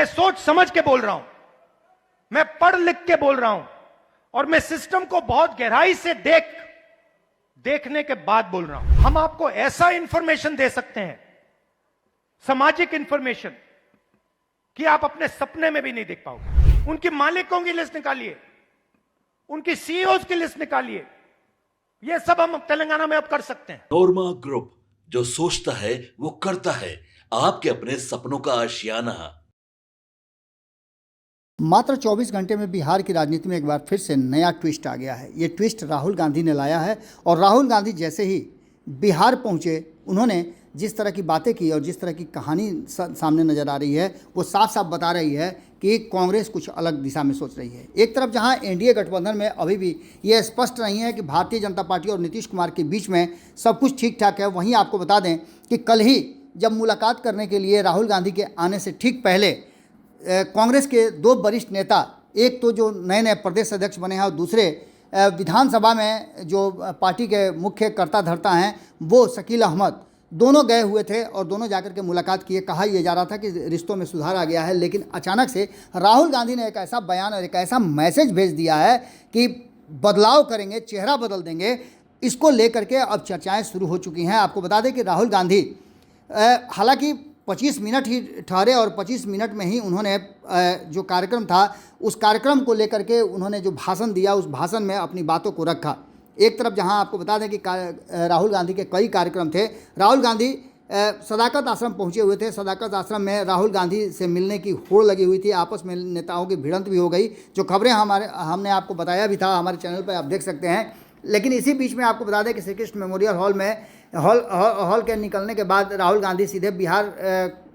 मैं सोच समझ के बोल रहा हूं, मैं पढ़ लिख के बोल रहा हूं, और मैं सिस्टम को बहुत गहराई से देखने के बाद बोल रहा हूं। हम आपको ऐसा इंफॉर्मेशन दे सकते हैं, सामाजिक इंफॉर्मेशन, कि आप अपने सपने में भी नहीं देख पाओगे। उनके मालिकों की लिस्ट निकालिए, उनकी सीईओज की लिस्ट निकालिए, यह सब हम तेलंगाना में अब कर सकते हैं। नोरमा ग्रुप, जो सोचता है वो करता है। आपके अपने सपनों का आशियाना। मात्र 24 घंटे में बिहार की राजनीति में एक बार फिर से नया ट्विस्ट आ गया है। ये ट्विस्ट राहुल गांधी ने लाया है, और राहुल गांधी जैसे ही बिहार पहुंचे, उन्होंने जिस तरह की बातें की और जिस तरह की कहानी सामने नज़र आ रही है, वो साफ साफ बता रही है कि कांग्रेस कुछ अलग दिशा में सोच रही है। एक तरफ जहां एनडीए गठबंधन में अभी भी ये स्पष्ट नहीं है कि भारतीय जनता पार्टी और नीतीश कुमार के बीच में सब कुछ ठीक ठाक है, वहीं आपको बता दें कि कल ही जब मुलाकात करने के लिए राहुल गांधी के आने से ठीक पहले कांग्रेस के दो वरिष्ठ नेता, एक तो जो नए नए प्रदेश अध्यक्ष बने हैं और दूसरे विधानसभा में जो पार्टी के मुख्य कर्ता धर्ता हैं वो शकील अहमद, दोनों गए हुए थे और दोनों जाकर के मुलाकात किए। कहा यह जा रहा था कि रिश्तों में सुधार आ गया है, लेकिन अचानक से राहुल गांधी ने एक ऐसा बयान और एक ऐसा मैसेज भेज दिया है कि बदलाव करेंगे, चेहरा बदल देंगे। इसको लेकर के अब चर्चाएं शुरू हो चुकी हैं। आपको बता दें कि राहुल गांधी हालांकि 25 मिनट ही ठहरे और 25 मिनट में ही उन्होंने जो कार्यक्रम था उस कार्यक्रम को लेकर के उन्होंने जो भाषण दिया, उस भाषण में अपनी बातों को रखा। एक तरफ जहां आपको बता दें कि राहुल गांधी के कई कार्यक्रम थे। राहुल गांधी सदाकत आश्रम पहुंचे हुए थे। सदाकत आश्रम में राहुल गांधी से मिलने की होड़ लगी हुई थी, आपस में नेताओं की भिड़ंत भी हो गई, जो खबरें हमने आपको बताया भी था, हमारे चैनल पर आप देख सकते हैं। लेकिन इसी बीच में आपको बता दें कि श्री कृष्ण मेमोरियल हॉल में हॉल के निकलने के बाद राहुल गांधी सीधे बिहार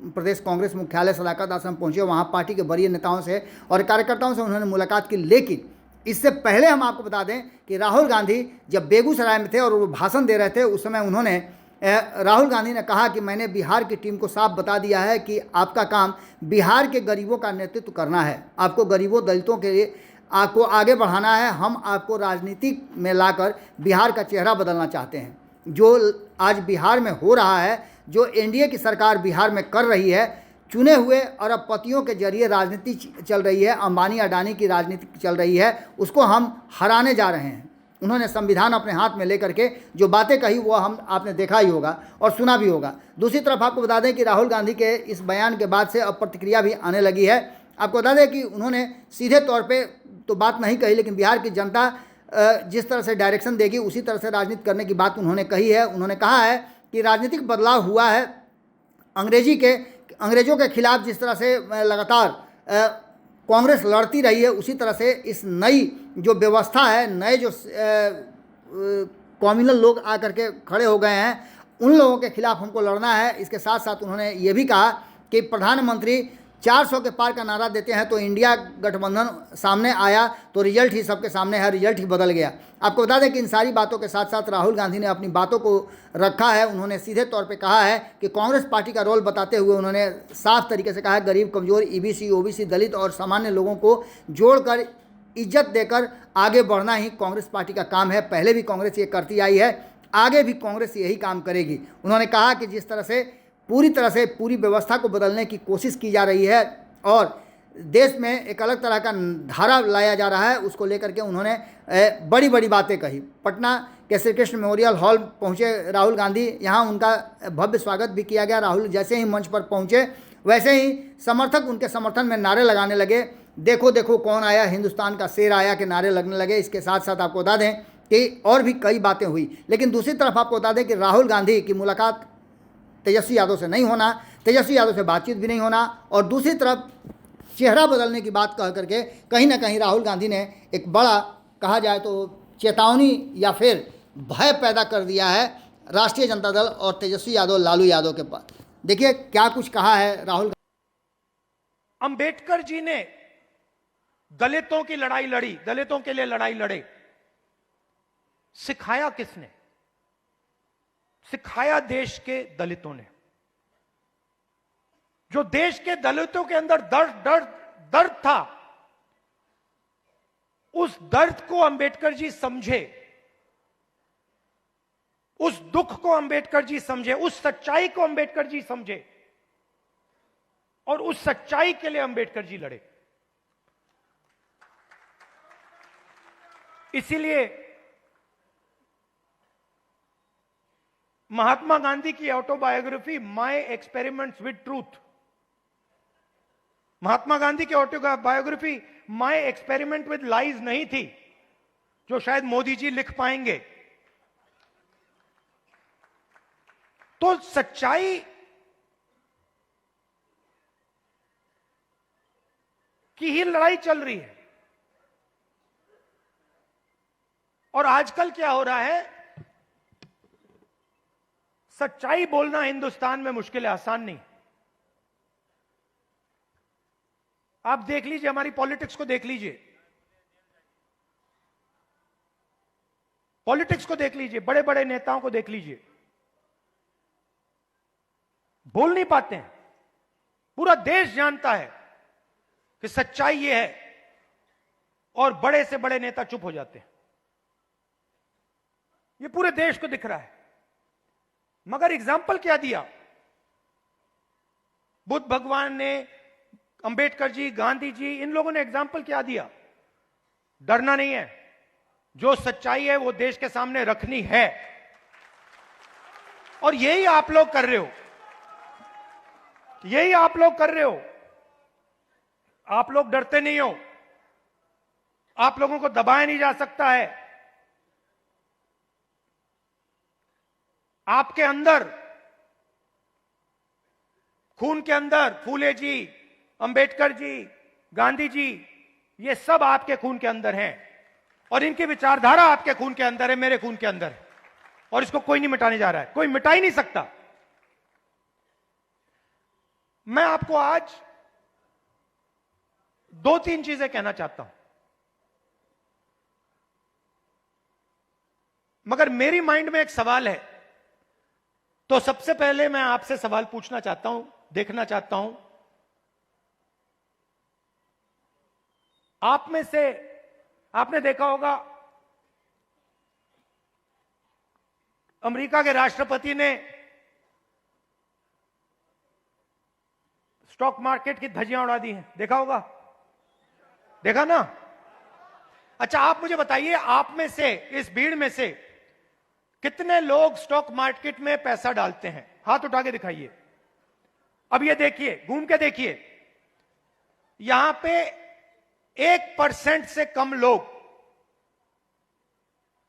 प्रदेश कांग्रेस मुख्यालय सदाकत आश्रम पहुंचे। वहां पार्टी के वरीय नेताओं से और कार्यकर्ताओं से उन्होंने मुलाकात की। लेकिन इससे पहले हम आपको बता दें कि राहुल गांधी जब बेगूसराय में थे और वो भाषण दे रहे थे, उस समय उन्होंने राहुल गांधी ने कहा कि मैंने बिहार की टीम को साफ बता दिया है कि आपका काम बिहार के गरीबों का नेतृत्व करना है, आपको गरीबों दलितों के लिए आपको आगे बढ़ाना है। हम आपको राजनीति में लाकर बिहार का चेहरा बदलना चाहते हैं। जो आज बिहार में हो रहा है, जो एनडीए की सरकार बिहार में कर रही है, चुने हुए अरबपतियों के जरिए राजनीति चल रही है, अंबानी अडानी की राजनीति चल रही है, उसको हम हराने जा रहे हैं। उन्होंने संविधान अपने हाथ में लेकर के जो बातें कही वो आपने देखा ही होगा और सुना भी होगा। दूसरी तरफ आपको बता दें कि राहुल गांधी के इस बयान के बाद से अब प्रतिक्रिया भी आने लगी है। आपको बता दें कि उन्होंने सीधे तौर पे तो बात नहीं कही, लेकिन बिहार की जनता जिस तरह से डायरेक्शन देगी उसी तरह से राजनीति करने की बात उन्होंने कही है। उन्होंने कहा है कि राजनीतिक बदलाव हुआ है। अंग्रेजों के खिलाफ जिस तरह से लगातार कांग्रेस लड़ती रही है, उसी तरह से इस नई जो व्यवस्था है, नए जो कॉम्युनल लोग आकर के खड़े हो गए हैं, उन लोगों के खिलाफ हमको लड़ना है। इसके साथ साथ उन्होंने ये भी कहा कि प्रधानमंत्री 400 के पार का नारा देते हैं तो इंडिया गठबंधन सामने आया तो रिजल्ट ही सबके सामने है, रिजल्ट ही बदल गया। आपको बता दें कि इन सारी बातों के साथ साथ राहुल गांधी ने अपनी बातों को रखा है। उन्होंने सीधे तौर पे कहा है कि कांग्रेस पार्टी का रोल बताते हुए उन्होंने साफ तरीके से कहा है, गरीब, कमजोर, ईबीसी, ओबीसी, दलित और सामान्य लोगों को जोड़कर इज्जत देकर आगे बढ़ना ही कांग्रेस पार्टी का काम है। पहले भी कांग्रेस ये करती आई है, आगे भी कांग्रेस यही काम करेगी। उन्होंने कहा कि जिस तरह से पूरी व्यवस्था को बदलने की कोशिश की जा रही है और देश में एक अलग तरह का धारा लाया जा रहा है, उसको लेकर के उन्होंने बड़ी बड़ी बातें कही। पटना के श्री कृष्ण मेमोरियल हॉल पहुंचे राहुल गांधी, यहाँ उनका भव्य स्वागत भी किया गया। राहुल जैसे ही मंच पर पहुंचे वैसे ही समर्थक उनके समर्थन में नारे लगाने लगे, देखो देखो कौन आया, हिंदुस्तान का शेर आया के नारे लगने लगे। इसके साथ साथ आपको बता दें कि और भी कई बातें हुई। लेकिन दूसरी तरफ आपको बता दें कि राहुल गांधी की मुलाकात तेजस्वी यादव से नहीं होना, तेजस्वी यादव से बातचीत भी नहीं होना, और दूसरी तरफ चेहरा बदलने की बात कह करके कहीं ना कहीं राहुल गांधी ने एक बड़ा, कहा जाए तो चेतावनी या फिर भय पैदा कर दिया है राष्ट्रीय जनता दल और तेजस्वी यादव, लालू यादव के पास। देखिए क्या कुछ कहा है राहुल। अंबेडकर जी ने दलितों की लड़ाई लड़ी, दलितों के लिए लड़ाई लड़े। सिखाया किसने? सिखाया देश के दलितों ने। जो देश के दलितों के अंदर दर्द था, उस दर्द को अंबेडकर जी समझे, उस दुख को अंबेडकर जी समझे, उस सच्चाई को अंबेडकर जी समझे और उस सच्चाई के लिए अंबेडकर जी लड़े। इसीलिए महात्मा गांधी की autobiography my experiments with truth, Mahatma Gandhi की autobiography my experiment with lies नहीं थी, जो शायद मोदी जी लिख पाएंगे। तो सच्चाई की ही लड़ाई चल रही है। और आजकल क्या हो रहा है, सच्चाई बोलना हिंदुस्तान में मुश्किल है, आसान नहीं। आप देख लीजिए, हमारी पॉलिटिक्स को देख लीजिए, पॉलिटिक्स को देख लीजिए, बड़े बड़े नेताओं को देख लीजिए, बोल नहीं पाते हैं। पूरा देश जानता है कि सच्चाई यह है, और बड़े से बड़े नेता चुप हो जाते हैं। यह पूरे देश को दिख रहा है। मगर एग्जाम्पल क्या दिया? बुद्ध भगवान ने, अंबेडकर जी, गांधी जी, इन लोगों ने एग्जाम्पल क्या दिया? डरना नहीं है, जो सच्चाई है वो देश के सामने रखनी है। और यही आप लोग कर रहे हो, यही आप लोग कर रहे हो। आप लोग डरते नहीं हो, आप लोगों को दबाया नहीं जा सकता है। आपके अंदर, खून के अंदर फूले जी, अंबेडकर जी, गांधी जी, ये सब आपके खून के अंदर हैं, और इनकी विचारधारा आपके खून के अंदर है, मेरे खून के अंदर है, और इसको कोई नहीं मिटाने जा रहा है, कोई मिटा ही नहीं सकता। मैं आपको आज दो तीन चीजें कहना चाहता हूं, मगर मेरी माइंड में एक सवाल है। तो सबसे पहले मैं आपसे सवाल पूछना चाहता हूं, देखना चाहता हूं, आप में से, आपने देखा होगा अमेरिका के राष्ट्रपति ने स्टॉक मार्केट की धज्जियां उड़ा दी हैं, देखा होगा, देखा ना? अच्छा, आप मुझे बताइए, आप में से, इस भीड़ में से कितने लोग स्टॉक मार्केट में पैसा डालते हैं? हाथ उठा के दिखाइए। अब ये देखिए, घूम के देखिए, यहां पे 1% से कम लोग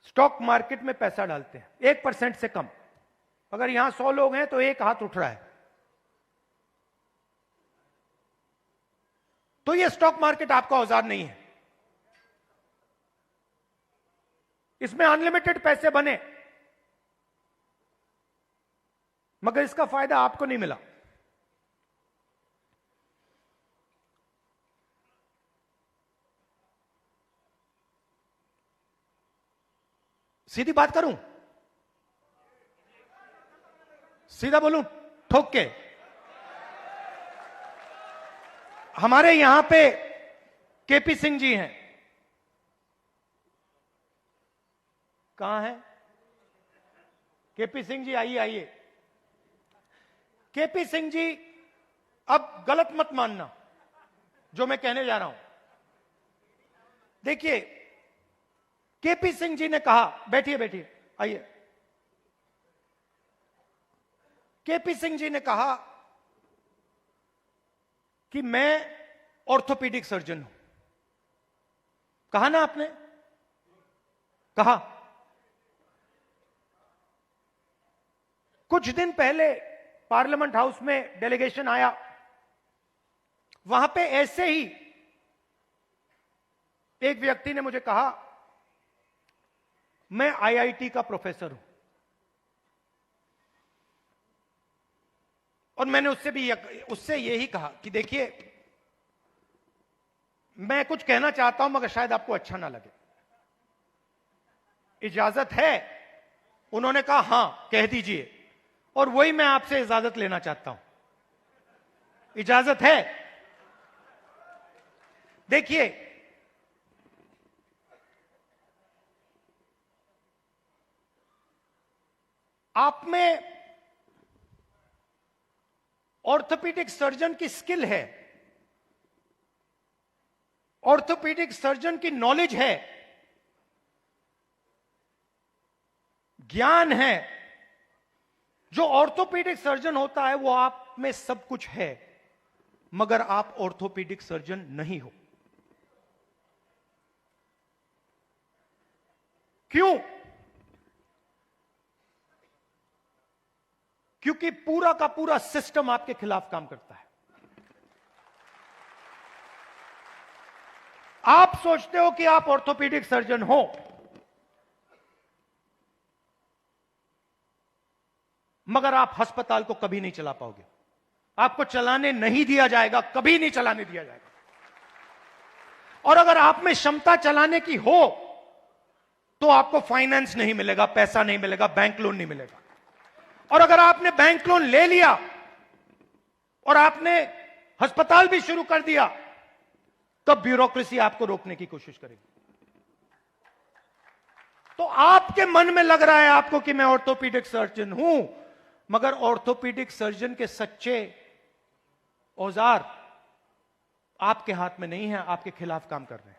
स्टॉक मार्केट में पैसा डालते हैं, 1% से कम। अगर यहां 100 लोग हैं तो एक हाथ उठ रहा है। तो ये स्टॉक मार्केट आपका औजार नहीं है, इसमें अनलिमिटेड पैसे बने, मगर इसका फायदा आपको नहीं मिला। सीधी बात करूं, सीधा बोलूं, ठोक के, हमारे यहां पे केपी सिंह जी हैं, कहां हैं केपी सिंह जी? आइए आइए। केपी सिंह जी, अब गलत मत मानना जो मैं कहने जा रहा हूं। देखिए, केपी सिंह जी ने कहा, बैठिए बैठिए, आइए। केपी सिंह जी ने कहा कि मैं ऑर्थोपीडिक सर्जन हूं। कहा ना आपने? कहा। कुछ दिन पहले पार्लियामेंट हाउस में डेलीगेशन आया, वहां पे ऐसे ही एक व्यक्ति ने मुझे कहा, मैं आईआईटी का प्रोफेसर हूं। और मैंने उससे यही कहा कि देखिए, मैं कुछ कहना चाहता हूं मगर शायद आपको अच्छा ना लगे, इजाजत है? उन्होंने कहा हां, कह दीजिए। और वही मैं आपसे इजाजत लेना चाहता हूं, इजाजत है? देखिए, आप में ऑर्थोपेडिक सर्जन की स्किल है, ऑर्थोपेडिक सर्जन की नॉलेज है, ज्ञान है। जो ऑर्थोपेडिक सर्जन होता है वो आप में सब कुछ है, मगर आप ऑर्थोपेडिक सर्जन नहीं हो। क्यों? क्योंकि पूरा का पूरा सिस्टम आपके खिलाफ काम करता है। आप सोचते हो कि आप ऑर्थोपेडिक सर्जन हो, मगर आप अस्पताल को कभी नहीं चला पाओगे। आपको चलाने नहीं दिया जाएगा, कभी नहीं चलाने दिया जाएगा। और अगर आप में क्षमता चलाने की हो तो आपको फाइनेंस नहीं मिलेगा, पैसा नहीं मिलेगा, बैंक लोन नहीं मिलेगा। और अगर आपने बैंक लोन ले लिया और आपने अस्पताल भी शुरू कर दिया, तब ब्यूरोक्रेसी आपको रोकने की कोशिश करेगी। तो आपके मन में लग रहा है आपको कि मैं ऑर्थोपेडिक सर्जन हूं, मगर ऑर्थोपेडिक सर्जन के सच्चे औजार आपके हाथ में नहीं है, आपके खिलाफ काम कर रहे हैं।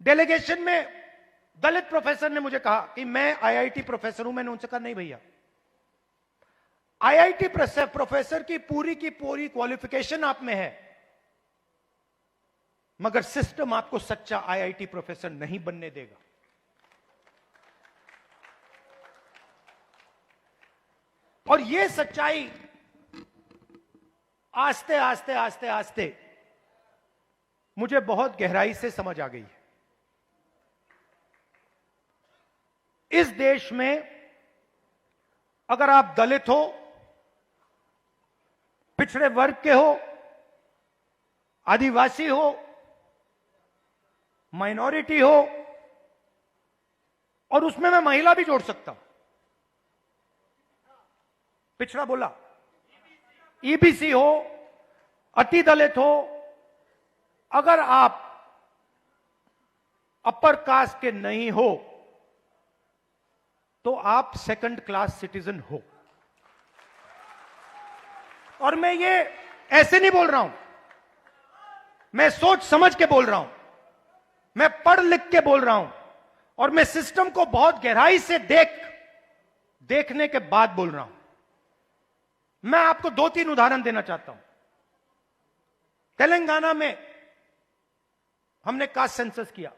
डेलीगेशन में दलित प्रोफेसर ने मुझे कहा कि मैं आईआईटी प्रोफेसर हूं। मैंने उनसे कहा नहीं भैया, आईआईटी प्रोफेसर की पूरी क्वालिफिकेशन आप में है, मगर सिस्टम आपको सच्चा आईआईटी प्रोफेसर नहीं बनने देगा। और यह सच्चाई आस्ते आस्ते आस्ते आस्ते मुझे बहुत गहराई से समझ आ गई है। इस देश में अगर आप दलित हो, पिछड़े वर्ग के हो, आदिवासी हो, माइनॉरिटी हो, और उसमें मैं महिला भी जोड़ सकता हूं, पिछड़ा बोला, ईबीसी हो, अति दलित हो, अगर आप अपर कास्ट के नहीं हो तो आप सेकंड क्लास सिटीजन हो। और मैं ये ऐसे नहीं बोल रहा हूं, मैं सोच समझ के बोल रहा हूं, मैं पढ़ लिख के बोल रहा हूं, और मैं सिस्टम को बहुत गहराई से देखने के बाद बोल रहा हूं। मैं आपको 2-3 उदाहरण देना चाहता हूं। तेलंगाना में हमने कास्ट सेंसस किया,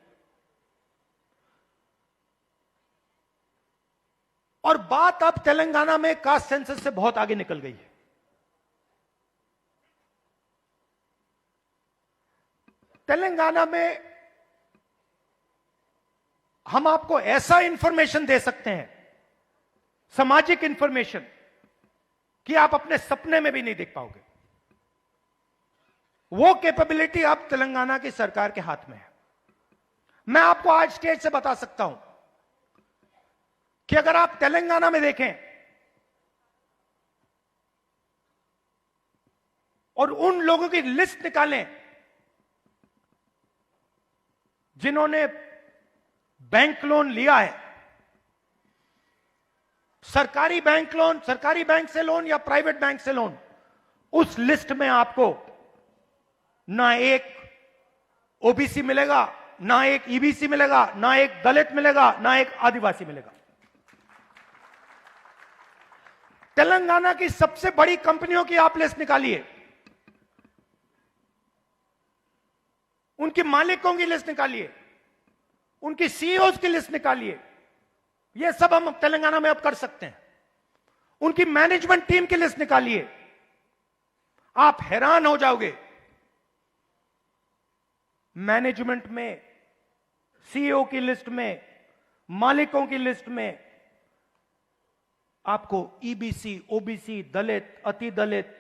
और बात अब तेलंगाना में कास्ट सेंसस से बहुत आगे निकल गई है। तेलंगाना में हम आपको ऐसा इंफॉर्मेशन दे सकते हैं, सामाजिक इंफॉर्मेशन, कि आप अपने सपने में भी नहीं देख पाओगे। वो कैपेबिलिटी अब तेलंगाना की सरकार के हाथ में है। मैं आपको आज स्टेज से बता सकता हूं कि अगर आप तेलंगाना में देखें और उन लोगों की लिस्ट निकालें जिन्होंने बैंक लोन लिया है, सरकारी बैंक लोन, सरकारी बैंक से लोन या प्राइवेट बैंक से लोन, उस लिस्ट में आपको ना एक ओबीसी मिलेगा, ना एक ईबीसी मिलेगा, ना एक दलित मिलेगा, ना एक आदिवासी मिलेगा। तेलंगाना की सबसे बड़ी कंपनियों की आप लिस्ट निकालिए, उनके मालिकों की लिस्ट निकालिए, उनकी सीईओज की लिस्ट निकालिए। यह सब हम तेलंगाना में अब कर सकते हैं। उनकी मैनेजमेंट टीम की लिस्ट निकालिए, आप हैरान हो जाओगे। मैनेजमेंट में, सीईओ की लिस्ट में, मालिकों की लिस्ट में आपको ईबीसी, ओबीसी, दलित, अति दलित,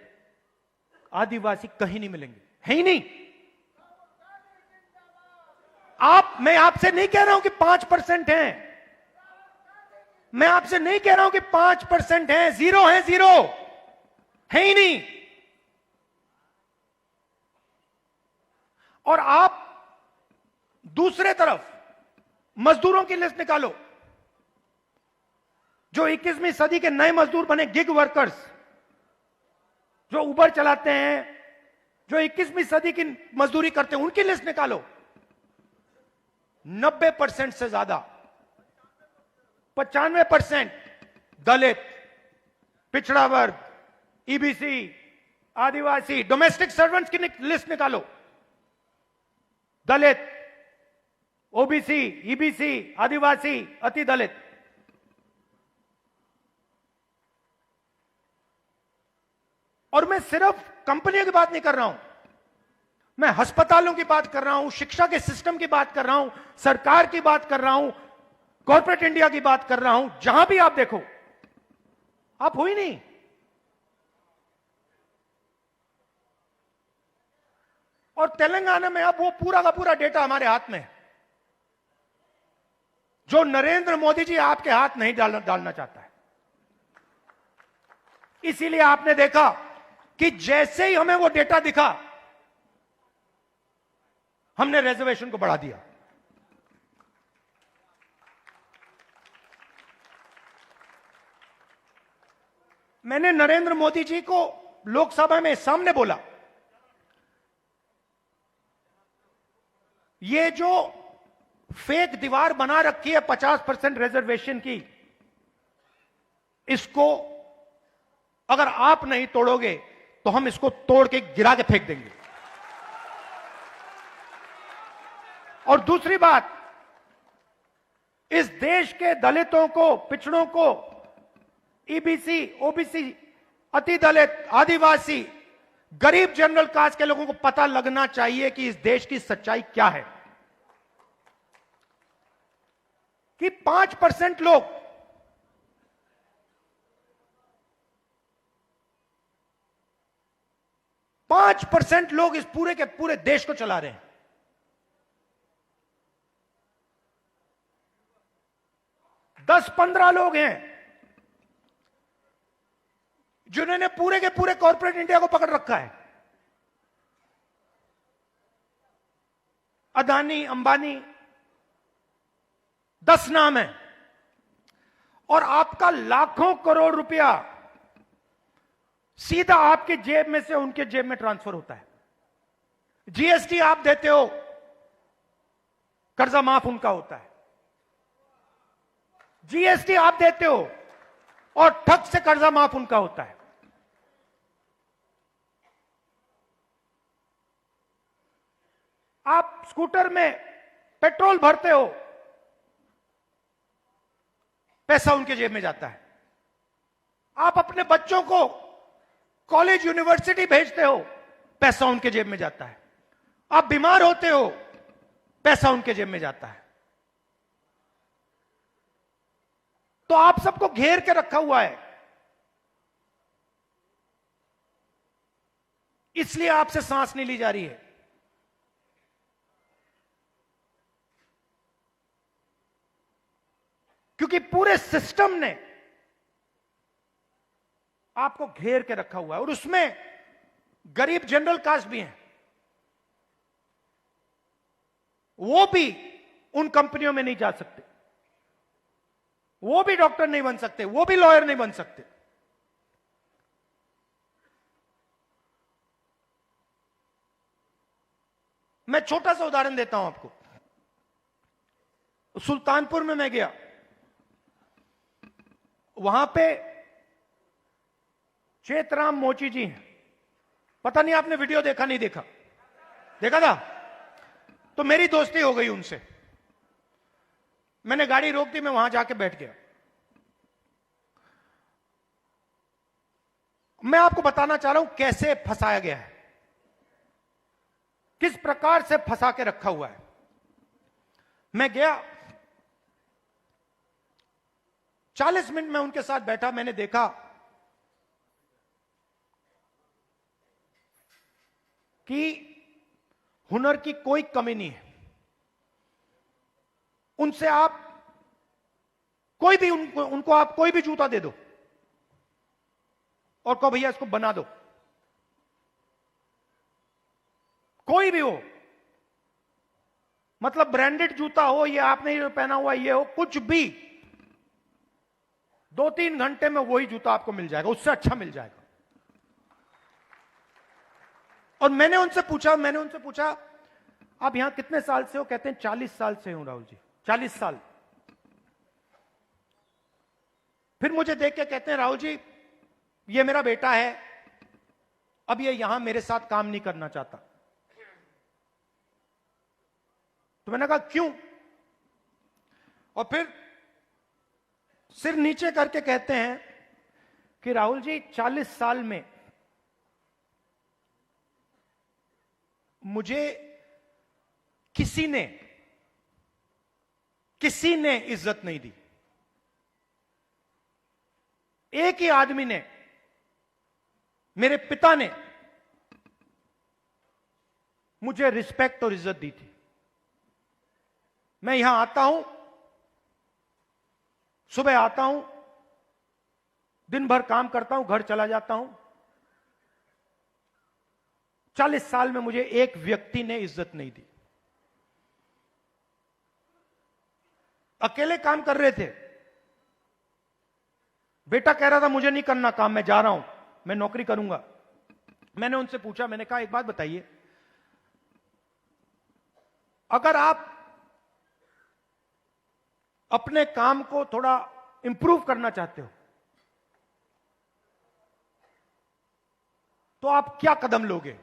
आदिवासी कहीं नहीं मिलेंगे, है ही नहीं। मैं आपसे नहीं कह रहा हूं कि 5% हैं, मैं आपसे नहीं कह रहा हूं कि 5% हैं, 0 है, 0 है ही नहीं। और आप दूसरे तरफ मजदूरों की लिस्ट निकालो, जो 21वीं सदी के नए मजदूर बने, गिग वर्कर्स, जो उबर चलाते हैं, जो 21वीं सदी की मजदूरी करते हैं, उनकी लिस्ट निकालो। 90% से ज्यादा, 95% दलित, पिछड़ा वर्ग, ईबीसी, आदिवासी, डोमेस्टिक सर्वेंट्स की लिस्ट निकालो। दलित, ओबीसी, ईबीसी, आदिवासी, अति दलित। और मैं सिर्फ कंपनियों की बात नहीं कर रहा हूं, मैं अस्पतालों की बात कर रहा हूं, शिक्षा के सिस्टम की बात कर रहा हूं, सरकार की बात कर रहा हूं, कॉर्पोरेट इंडिया की बात कर रहा हूं। जहां भी आप देखो, आप हुई नहीं। और तेलंगाना में अब वो पूरा का पूरा डेटा हमारे हाथ में है, जो नरेंद्र मोदी जी आपके हाथ नहीं डालना चाहता है। इसीलिए आपने देखा कि जैसे ही हमें वो डेटा दिखा, हमने रिजर्वेशन को बढ़ा दिया। मैंने नरेंद्र मोदी जी को लोकसभा में सामने बोला, ये जो फेक दीवार बना रखी है 50% रिजर्वेशन की, इसको अगर आप नहीं तोड़ोगे तो हम इसको तोड़ के गिरा के फेंक देंगे। और दूसरी बात, इस देश के दलितों को, पिछड़ों को, ईबीसी, ओबीसी, अति दलित, आदिवासी, गरीब जनरल कास्ट के लोगों को पता लगना चाहिए कि इस देश की सच्चाई क्या है। कि 5% लोग इस पूरे के पूरे देश को चला रहे हैं। दस 15 लोग हैं जिन्होंने पूरे के पूरे कॉर्पोरेट इंडिया को पकड़ रखा है। अदानी, अंबानी, 10 नाम है। और आपका लाखों करोड़ रुपया सीधा आपके जेब में से उनके जेब में ट्रांसफर होता है। जीएसटी आप देते हो, कर्जा माफ उनका होता है। जीएसटी आप देते हो और ठग से कर्जा माफ उनका होता है। आप स्कूटर में पेट्रोल भरते हो, पैसा उनके जेब में जाता है। आप अपने बच्चों को कॉलेज यूनिवर्सिटी भेजते हो, पैसा उनके जेब में जाता है। आप बीमार होते हो, पैसा उनके जेब में जाता है। तो आप सबको घेर के रखा हुआ है। इसलिए आपसे सांस नहीं ली जा रही है। क्योंकि पूरे सिस्टम ने आपको घेर के रखा हुआ है। और उसमें गरीब जनरल कास्ट भी हैं, वो भी उन कंपनियों में नहीं जा सकते, वो भी डॉक्टर नहीं बन सकते, वो भी लॉयर नहीं बन सकते। मैं छोटा सा उदाहरण देता हूं आपको। सुल्तानपुर में मैं गया, वहां पे चेतराम मोची जी हैं। पता नहीं आपने वीडियो देखा नहीं देखा? देखा था? तो मेरी दोस्ती हो गई उनसे। मैंने गाड़ी रोक दी, मैं वहां जाके बैठ गया। मैं आपको बताना चाह रहा हूं कैसे फंसाया गया है, किस प्रकार से फंसा के रखा हुआ है। मैं गया, 40 मिनट में उनके साथ बैठा। मैंने देखा कि हुनर की कोई कमी नहीं है। उनसे आप कोई भी उनको आप कोई भी जूता दे दो और कहो भैया इसको बना दो, कोई भी हो, मतलब ब्रांडेड जूता हो, ये आपने पहना हुआ ये हो, कुछ भी 2-3 घंटे में वही जूता आपको मिल जाएगा, उससे अच्छा मिल जाएगा। और मैंने उनसे पूछा आप यहां कितने साल से हो? कहते हैं 40 साल से हूं राहुल जी, 40 साल। फिर मुझे देख के कहते हैं राहुल जी ये मेरा बेटा है, अब ये यहां मेरे साथ काम नहीं करना चाहता। तो मैंने कहा क्यों? और फिर सिर नीचे करके कहते हैं कि राहुल जी 40 साल में मुझे किसी ने इज्जत नहीं दी। एक ही आदमी ने, मेरे पिता ने मुझे रिस्पेक्ट और इज्जत दी थी। मैं यहां आता हूं, सुबह आता हूं, दिन भर काम करता हूं, घर चला जाता हूं। 40 साल में मुझे एक व्यक्ति ने इज्जत नहीं दी। अकेले काम कर रहे थे, बेटा कह रहा था मुझे नहीं करना काम, मैं जा रहा हूं, मैं नौकरी करूंगा। मैंने उनसे पूछा, मैंने कहा एक बात बताइए, अगर आप अपने काम को थोड़ा इंप्रूव करना चाहते हो तो आप क्या कदम लोगे?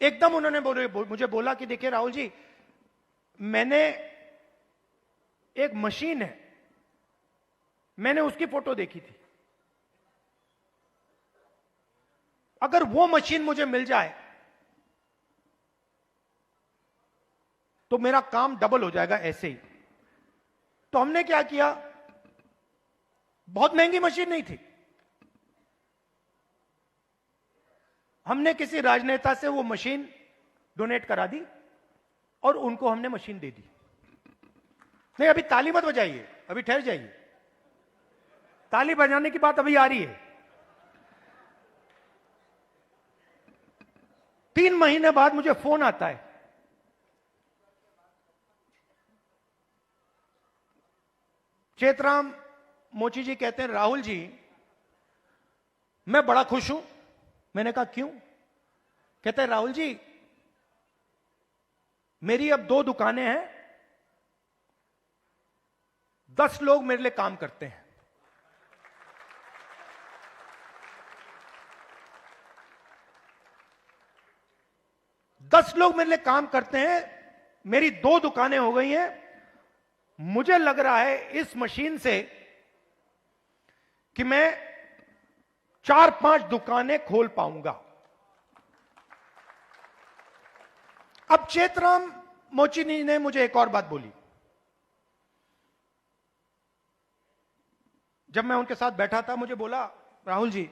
एकदम उन्होंने मुझे बोला कि देखिए राहुल जी, मैंने एक मशीन है, मैंने उसकी फोटो देखी थी, अगर वो मशीन मुझे मिल जाए तो मेरा काम डबल हो जाएगा ऐसे ही। तो हमने क्या किया, बहुत महंगी मशीन नहीं थी, हमने किसी राजनेता से वो मशीन डोनेट करा दी और उनको हमने मशीन दे दी। नहीं, अभी ताली मत बजाइए, अभी ठहर जाइए, ताली बजाने की बात अभी आ रही है। 3 महीने बाद मुझे फोन आता है, चेतराम मोची जी कहते हैं राहुल जी मैं बड़ा खुश हूं। मैंने कहा क्यों? कहते हैं राहुल जी मेरी अब 2 दुकानें हैं, 10 लोग मेरे लिए काम करते हैं। दस लोग मेरे लिए काम करते हैं, मेरी 2 दुकानें हो गई हैं। मुझे लग रहा है इस मशीन से कि मैं 4-5 दुकानें खोल पाऊंगा। अब चेतराम मोची ने मुझे एक और बात बोली। जब मैं उनके साथ बैठा था, मुझे बोला राहुल जी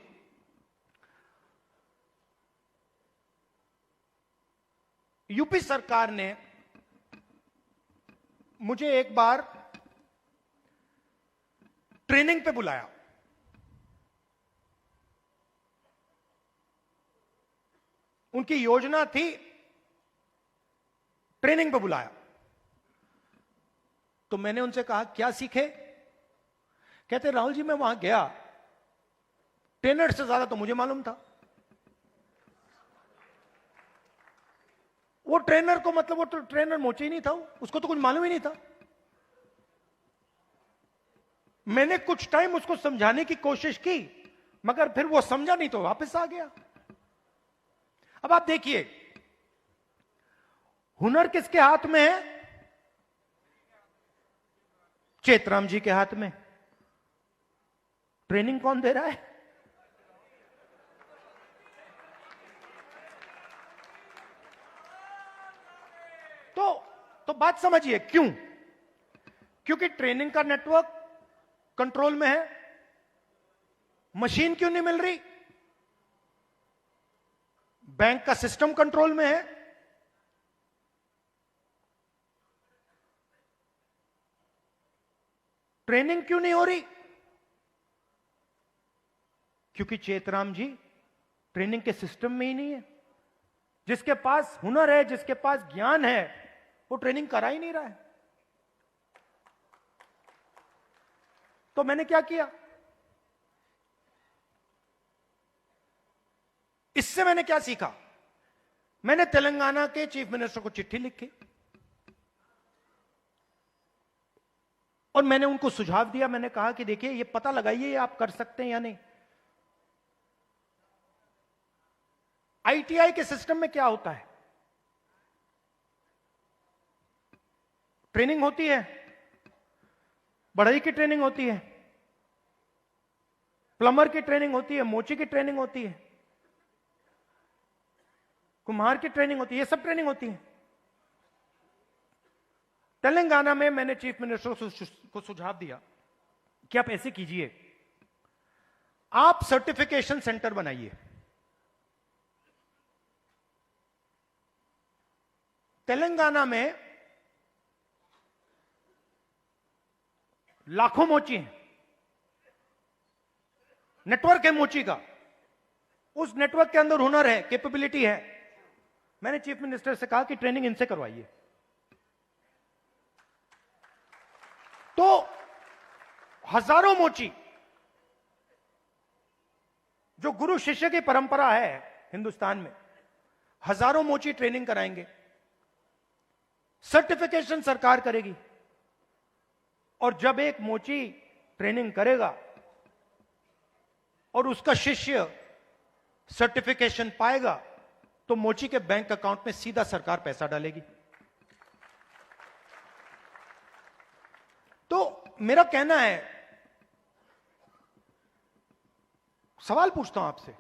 यूपी सरकार ने मुझे एक बार ट्रेनिंग पे बुलाया, उनकी योजना थी ट्रेनिंग पे बुलाया। तो मैंने उनसे कहा क्या सीखे? कहते राहुल जी मैं वहां गया, ट्रेनर से ज्यादा तो मुझे मालूम था। वो ट्रेनर को मतलब वो तो ट्रेनर मोची ही नहीं था, उसको तो कुछ मालूम ही नहीं था। मैंने कुछ टाइम उसको समझाने की कोशिश की, मगर फिर वो समझा नहीं तो वापस आ गया। अब आप देखिए हुनर किसके हाथ में है? चेतराम जी के हाथ में। ट्रेनिंग कौन दे रहा है? तो बात समझिए क्यों? क्योंकि ट्रेनिंग का नेटवर्क कंट्रोल में है। मशीन क्यों नहीं मिल रही? बैंक का सिस्टम कंट्रोल में है। ट्रेनिंग क्यों नहीं हो रही? क्योंकि चेतराम जी ट्रेनिंग के सिस्टम में ही नहीं है। जिसके पास हुनर है, जिसके पास ज्ञान है, वो ट्रेनिंग करा ही नहीं रहा है। तो मैंने क्या किया, इससे मैंने क्या सीखा? मैंने तेलंगाना के चीफ मिनिस्टर को चिट्ठी लिखी और मैंने उनको सुझाव दिया। मैंने कहा कि देखिए, ये पता लगाइए ये आप कर सकते हैं या नहीं। आईटीआई के सिस्टम में क्या होता है? ट्रेनिंग होती है, बढ़ई की ट्रेनिंग होती है, प्लम्बर की ट्रेनिंग होती है, मोची की ट्रेनिंग होती है, कुम्हार की ट्रेनिंग होती है, ये सब ट्रेनिंग होती है। तेलंगाना में मैंने चीफ मिनिस्टर को सुझाव दिया कि आप ऐसे कीजिए, आप सर्टिफिकेशन सेंटर बनाइए। तेलंगाना में लाखों मोची हैं, नेटवर्क है मोची का, उस नेटवर्क के अंदर हुनर है, कैपेबिलिटी है। मैंने चीफ मिनिस्टर से कहा कि ट्रेनिंग इनसे करवाइए। तो हजारों मोची, जो गुरु शिष्य की परंपरा है हिंदुस्तान में, हजारों मोची ट्रेनिंग कराएंगे, सर्टिफिकेशन सरकार करेगी। और जब एक मोची ट्रेनिंग करेगा और उसका शिष्य सर्टिफिकेशन पाएगा, तो मोची के बैंक अकाउंट में सीधा सरकार पैसा डालेगी। तो मेरा कहना है, सवाल पूछता हूं आपसे,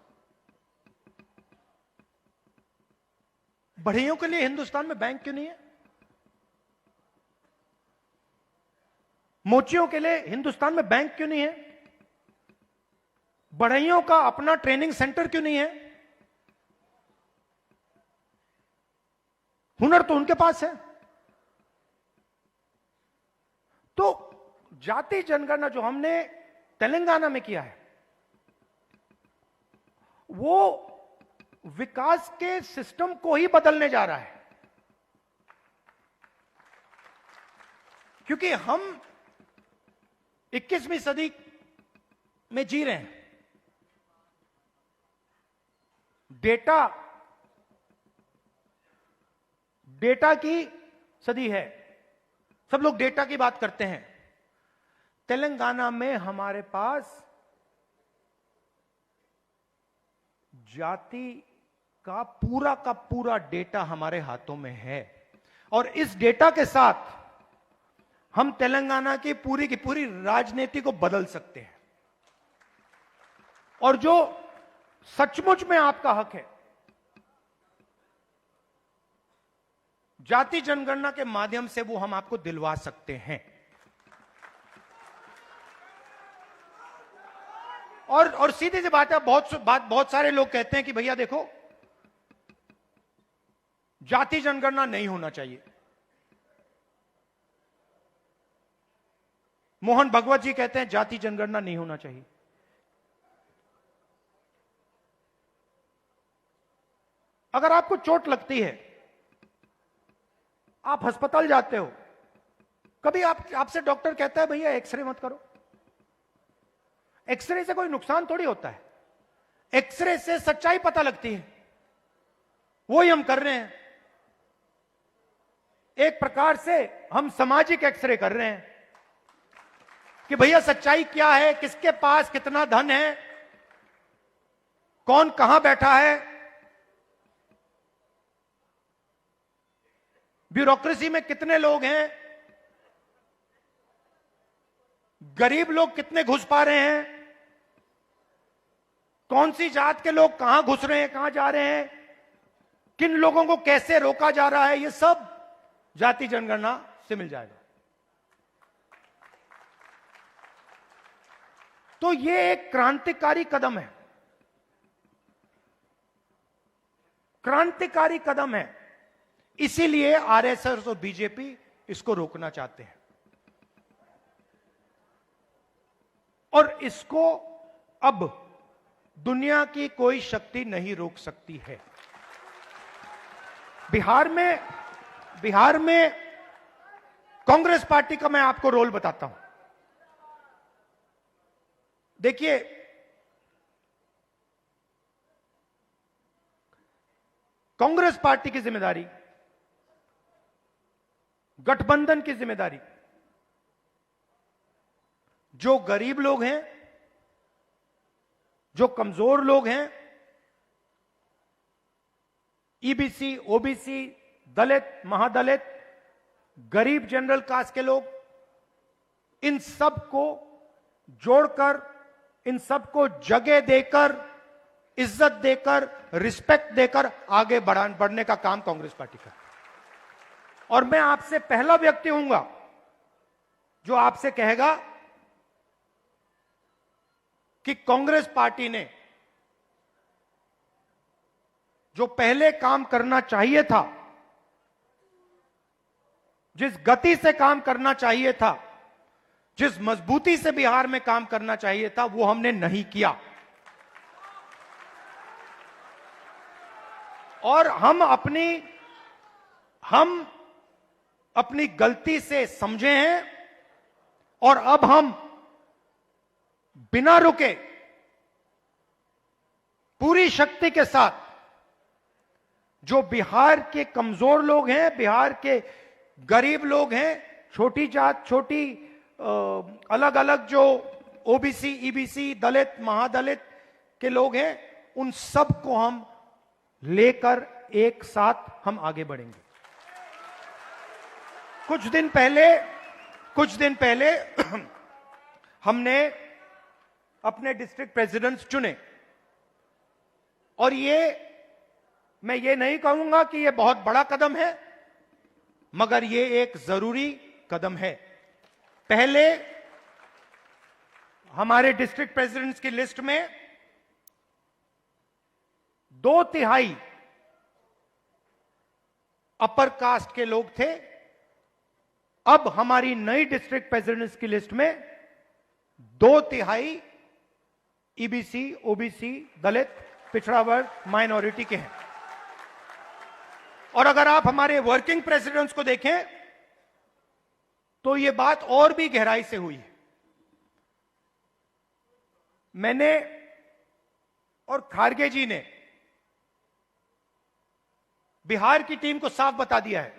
बढ़इयों के लिए हिंदुस्तान में बैंक क्यों नहीं है? मोचियों के लिए हिंदुस्तान में बैंक क्यों नहीं है? बढ़इयों का अपना ट्रेनिंग सेंटर क्यों नहीं है? हुनर तो उनके पास है। तो जाति जनगणना जो हमने तेलंगाना में किया है, वो विकास के सिस्टम को ही बदलने जा रहा है। क्योंकि हम 21वीं सदी में जी रहे हैं। डेटा की सदी है, सब लोग डेटा की बात करते हैं। तेलंगाना में हमारे पास जाति का पूरा डेटा हमारे हाथों में है, और इस डेटा के साथ हम तेलंगाना की पूरी राजनीति को बदल सकते हैं। और जो सचमुच में आपका हक है, जाति जनगणना के माध्यम से वो हम आपको दिलवा सकते हैं। और सीधी सी बात है, बहुत सारे लोग कहते हैं कि भैया देखो, जाति जनगणना नहीं होना चाहिए। मोहन भगवत जी कहते हैं जाति जनगणना नहीं होना चाहिए। अगर आपको चोट लगती है, आप अस्पताल जाते हो, कभी आपसे डॉक्टर कहता है भैया एक्सरे मत करो। एक्सरे से कोई नुकसान थोड़ी होता है, एक्सरे से सच्चाई पता लगती है। वो ही हम कर रहे हैं। एक प्रकार से हम सामाजिक एक्सरे कर रहे हैं कि भैया सच्चाई क्या है, किसके पास कितना धन है, कौन कहां बैठा है, ब्यूरोक्रेसी में कितने लोग हैं, गरीब लोग कितने घुस पा रहे हैं, कौन सी जात के लोग कहां घुस रहे हैं, कहां जा रहे हैं, किन लोगों को कैसे रोका जा रहा है, ये सब जाति जनगणना से मिल जाएगा। तो ये एक क्रांतिकारी कदम है, क्रांतिकारी कदम है। इसीलिए आरएसएस और बीजेपी इसको रोकना चाहते हैं, और इसको अब दुनिया की कोई शक्ति नहीं रोक सकती है। बिहार में कांग्रेस पार्टी का मैं आपको रोल बताता हूं। देखिए, कांग्रेस पार्टी की जिम्मेदारी, गठबंधन की जिम्मेदारी, जो गरीब लोग हैं, जो कमजोर लोग हैं, ईबीसी, ओबीसी, दलित, महादलित, गरीब जनरल कास्ट के लोग, इन सब को जोड़कर, इन सबको जगह देकर, इज्जत देकर, रिस्पेक्ट देकर आगे बढ़ने का काम कांग्रेस पार्टी का है। और मैं आपसे पहला व्यक्ति हूंगा जो आपसे कहेगा कि कांग्रेस पार्टी ने जो पहले काम करना चाहिए था, जिस गति से काम करना चाहिए था, जिस मजबूती से बिहार में काम करना चाहिए था, वो हमने नहीं किया। और हम अपनी गलती से समझे हैं और अब हम बिना रुके पूरी शक्ति के साथ जो बिहार के कमजोर लोग हैं, बिहार के गरीब लोग हैं, छोटी जात, छोटी अलग अलग जो ओबीसी, ईबीसी, दलित, महादलित के लोग हैं, उन सब को हम लेकर एक साथ हम आगे बढ़ेंगे। कुछ दिन पहले हमने अपने डिस्ट्रिक्ट प्रेसिडेंट्स चुने और मैं ये नहीं कहूंगा कि ये बहुत बड़ा कदम है, मगर ये एक जरूरी कदम है। पहले हमारे डिस्ट्रिक्ट प्रेसिडेंट्स की लिस्ट में 2/3 अपर कास्ट के लोग थे। अब हमारी नई डिस्ट्रिक्ट प्रेसिडेंट्स की लिस्ट में 2/3 ईबीसी, ओबीसी, दलित, पिछड़ा वर्ग, माइनॉरिटी के हैं। और अगर आप हमारे वर्किंग प्रेसिडेंट्स को देखें तो यह बात और भी गहराई से हुई है। मैंने और खारगे जी ने बिहार की टीम को साफ बता दिया है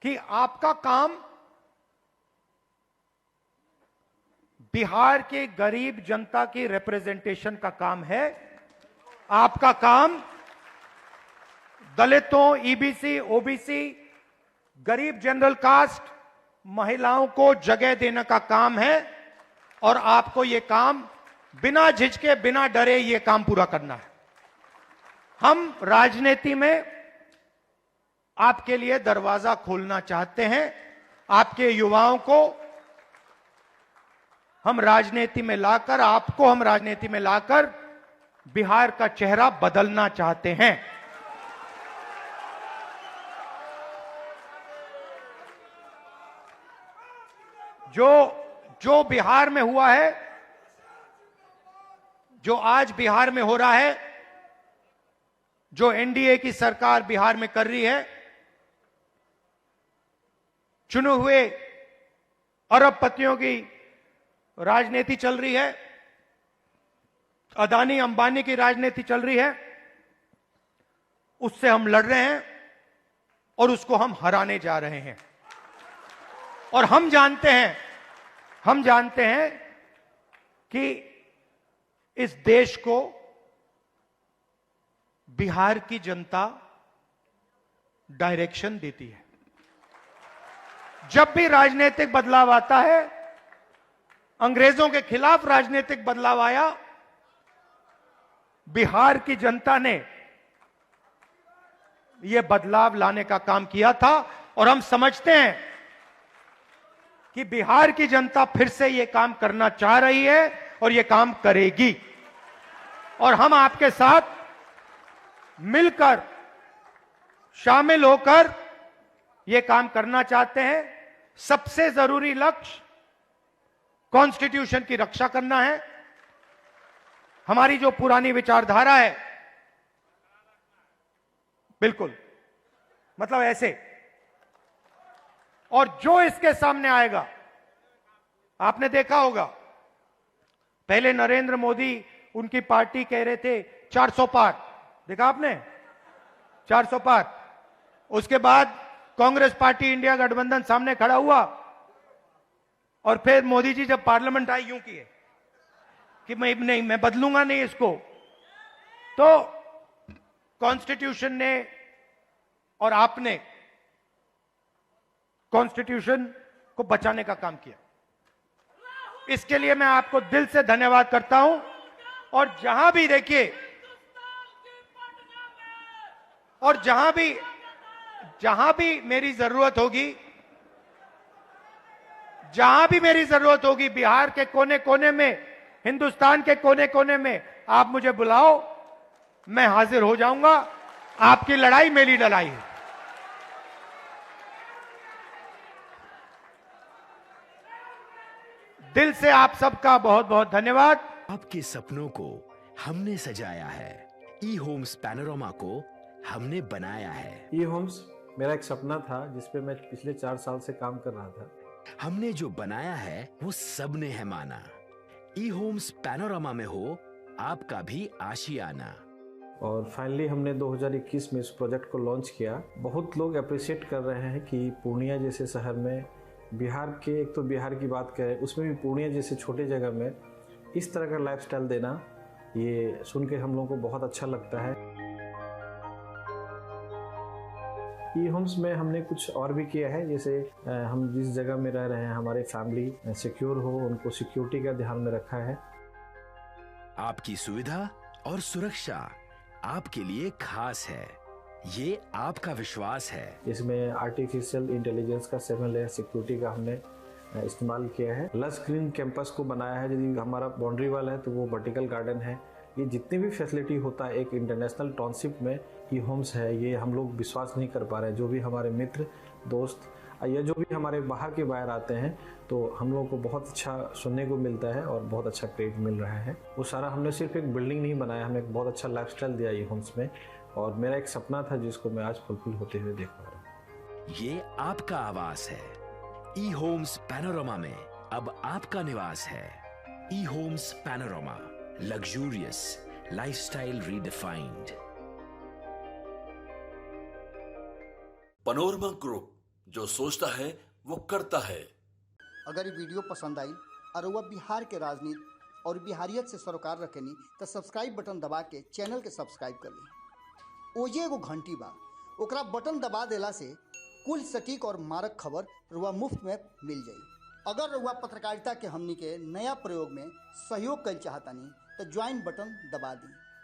कि आपका काम बिहार के गरीब जनता की रिप्रेजेंटेशन का काम है। आपका काम दलितों, ईबीसी, ओबीसी, गरीब जनरल कास्ट, महिलाओं को जगह देने का काम है और आपको यह काम बिना झिझके, बिना डरे यह काम पूरा करना है। हम राजनीति में आपके लिए दरवाजा खोलना चाहते हैं। आपके युवाओं को हम राजनीति में लाकर, आपको हम राजनीति में लाकर बिहार का चेहरा बदलना चाहते हैं। जो बिहार में हुआ है, जो आज बिहार में हो रहा है, जो एनडीए की सरकार बिहार में कर रही है, चुने हुए अरबपतियों की राजनीति चल रही है, अदानी अंबानी की राजनीति चल रही है, उससे हम लड़ रहे हैं और उसको हम हराने जा रहे हैं। और हम जानते हैं कि इस देश को बिहार की जनता डायरेक्शन देती है। जब भी राजनीतिक बदलाव आता है, अंग्रेजों के खिलाफ राजनीतिक बदलाव आया, बिहार की जनता ने यह बदलाव लाने का काम किया था। और हम समझते हैं कि बिहार की जनता फिर से यह काम करना चाह रही है और यह काम करेगी। और हम आपके साथ मिलकर, शामिल होकर यह काम करना चाहते हैं। सबसे जरूरी लक्ष्य कॉन्स्टिट्यूशन की रक्षा करना है। हमारी जो पुरानी विचारधारा है, बिल्कुल मतलब ऐसे, और जो इसके सामने आएगा, आपने देखा होगा पहले नरेंद्र मोदी, उनकी पार्टी कह रहे थे 400 पार, देखा आपने 400 पार। उसके बाद कांग्रेस पार्टी इंडिया गठबंधन सामने खड़ा हुआ और फिर मोदी जी जब पार्लियामेंट आई यूं किए कि मैं बदलूंगा नहीं इसको। तो कॉन्स्टिट्यूशन ने और आपने कॉन्स्टिट्यूशन को बचाने का काम किया, इसके लिए मैं आपको दिल से धन्यवाद करता हूं। और जहां भी देखिए, और जहां भी मेरी जरूरत होगी, बिहार के कोने कोने में, हिंदुस्तान के कोने कोने में आप मुझे बुलाओ, मैं हाजिर हो जाऊंगा। आपकी लड़ाई मेरी लड़ाई है। दिल से आप सबका बहुत बहुत धन्यवाद। आपके सपनों को हमने सजाया है, ई होम्स पैनोरामा को हमने बनाया है। ई होम्स मेरा एक सपना था जिस पे मैं पिछले 4 साल से काम कर रहा था। हमने जो बनाया है वो सबने है माना। ई होम्स पैनोरामा में हो आपका भी आशियाना। और फाइनली हमने 2021 में इस प्रोजेक्ट को लॉन्च किया। बहुत लोग अप्रिशिएट कर रहे हैं कि पूर्णिया जैसे शहर में, बिहार के, एक तो बिहार की बात करें उसमें भी पूर्णिया जैसे छोटे जगह में इस तरह का लाइफस्टाइल देना, ये सुन के हम लोगों को बहुत अच्छा लगता है। ई होम्स में हमने कुछ और भी किया है, जैसे हम जिस जगह में रह रहे हैं हमारे फैमिली सिक्योर हो, उनको सिक्योरिटी का ध्यान में रखा है। आपकी सुविधा और सुरक्षा आपके लिए खास है, ये आपका विश्वास है। इसमें आर्टिफिशियल इंटेलिजेंस का 7 लेयर सिक्योरिटी का हमने इस्तेमाल किया है। लस ग्रीन कैंपस को बनाया है। यदि हमारा बाउंड्री वाल है तो वो वर्टिकल गार्डन है। ये जितनी भी फैसिलिटी होता है एक इंटरनेशनल टाउनशिप में ई होम्स है, ये हम लोग विश्वास नहीं कर पा रहे हैं। जो भी हमारे मित्र, दोस्त या जो भी हमारे बाहर आते हैं तो हम लोगों को बहुत अच्छा सुनने को मिलता है और बहुत अच्छा क्रेडिट मिल रहा है। वो सारा हमने सिर्फ एक बिल्डिंग नहीं बनाया, हमें एक बहुत अच्छा लाइफस्टाइल दिया ई होम्स में। और मेरा एक सपना था जिसको मैं आज फुलफिल होते हुए देख पा रहा हूँ। ये आपका आवास है। ई होम्स पैनोरामा में अब आपका निवास है। E homes panorama, luxurious lifestyle redefined. Panorama group, जो सोचता है वो करता है। अगर ये वीडियो पसंद आई और वह बिहार के राजनीति और बिहारियत से सरोकार रखेनी तो सब्सक्राइब बटन दबा के चैनल के सब्सक्राइब कर ली। ओजे एगो घंटी बा, ओकरा बटन दबा देला से कुल सटीक और मारक खबर रुआ मुफ्त में मिल जाई। अगर रुआ पत्रकारिता के हमनी के नया प्रयोग में सहयोग कर चाहतानी तो ज्वाइन बटन दबा दी।